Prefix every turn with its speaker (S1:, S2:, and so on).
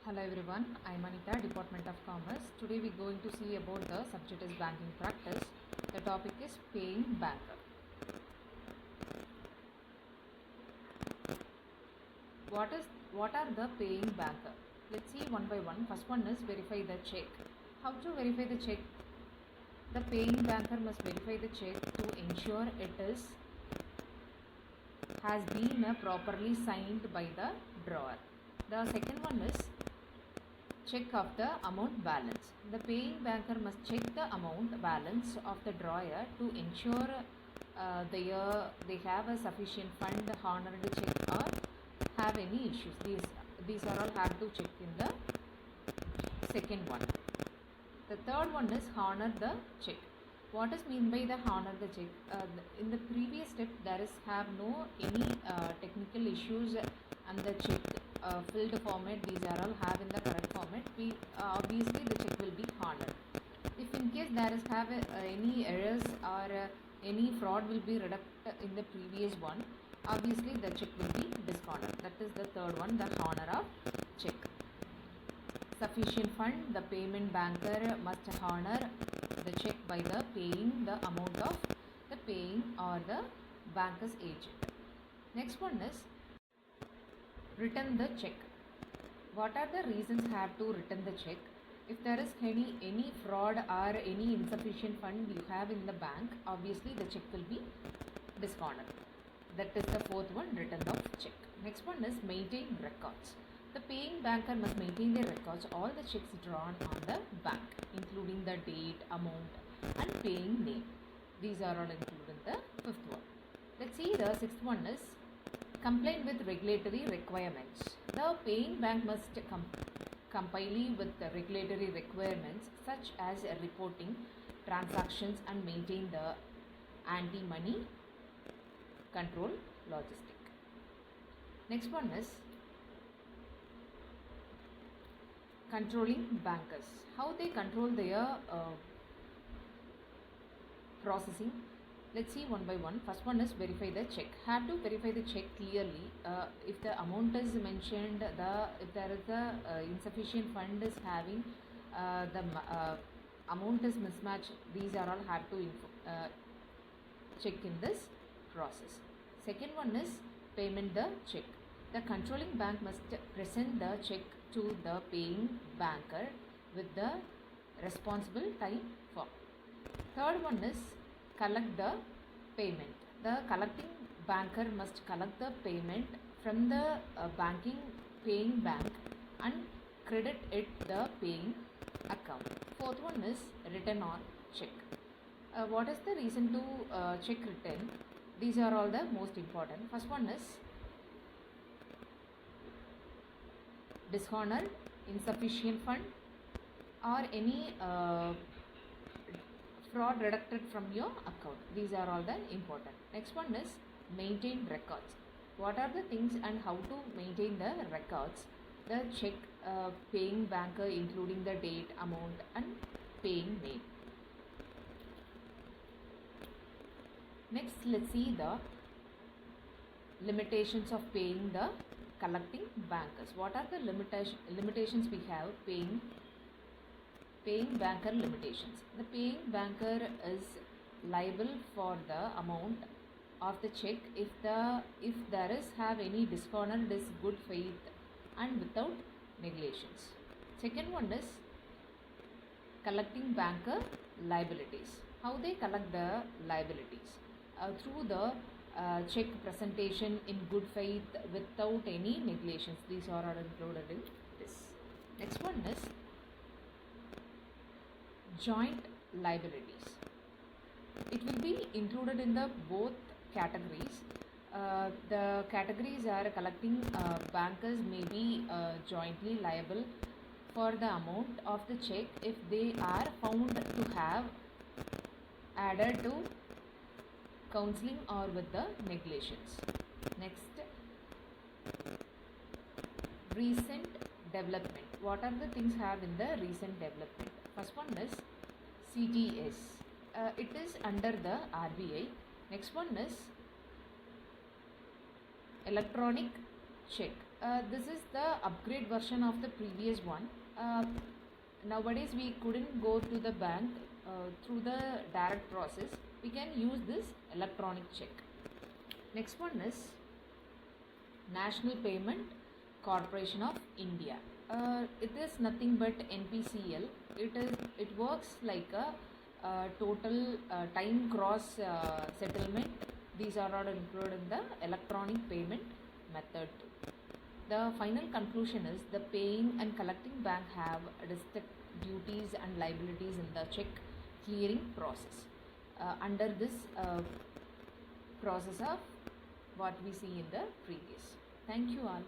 S1: Hello everyone, I am Anitha, Department of Commerce. Today we are going to see about the subject is banking practice. The topic is paying banker. What are the paying banker? Let's see one by one. First one is verify the check. How to verify the check? The paying banker must verify the check to ensure it has been properly signed by the drawer. The second one is check of the amount balance. The paying banker must check the amount balance of the drawer to ensure they have a sufficient fund, honored check, or have any issues. These are all have to check in the second one. The third one is honor the check. What is mean by the honor the check? In the previous step, there is have no any technical issues and the check filled format. These are all have in the correct format. We obviously the check will be honored. If in case there is have any errors or any fraud will be reduced in the previous one, obviously the check will be dishonored. That is the third one, the honor of check. Sufficient fund, the payment banker must honor the check by the paying the amount of the paying or the banker's agent. Next one is return the check. What are the reasons have to return the check? If there is any fraud or any insufficient fund you have in the bank, obviously the check will be dishonored. That is the fourth one, return of check. Next one is maintain records. The paying banker must maintain their records all the checks drawn on the bank, including the date, amount, and paying name. These are all included in the fifth one. Let's see the sixth one is comply with regulatory requirements. The paying bank must comply with the regulatory requirements such as reporting transactions and maintain the anti-money control logistic. Next one is controlling bankers. How they control their processing. Let's see one by one. First one is verify the check. Have to verify the check clearly. If the amount is mentioned, if there is a insufficient fund is having the amount is mismatched, these are all have to check in this process. Second one is payment the check. The controlling bank must present the check to the paying banker with the responsible time form. Third one is collect the payment. The collecting banker must collect the payment from the paying bank and credit it the paying account. Fourth one is return on check. What is the reason to check return? These are all the most important. First one is dishonored, insufficient fund, or any fraud deducted from your account. These are all the important. Next one is maintain records. What are the things and how to maintain the records? The check paying banker including the date, amount, and paying name. Next, let's see the limitations of paying the collecting bankers. What are the limitations we have paying banker limitations? The paying banker is liable for the amount of the check if there is have any dishonored is good faith and without negligence. Second one is collecting banker liabilities. How they collect the liabilities? Through the check presentation in good faith without any negligence. These are all included in this. Next one is joint liabilities. It will be included in the both categories. The categories are collecting bankers may be jointly liable for the amount of the check if they are found to have added to counseling or with the negligence. Next, recent development. What are the things have in the recent development? First one is CTS. It is under the RBI. Next one is electronic check. This is the upgrade version of the previous one. Nowadays we couldn't go to the bank through the direct process. We can use this electronic check. Next one is National Payment Corporation of India. It is nothing but NPCL. It works like a total time cross settlement. These are not included in the electronic payment method too. The final conclusion is the paying and collecting bank have distinct duties and liabilities in the check clearing process. Under this process of what we see in the previous. Thank you all.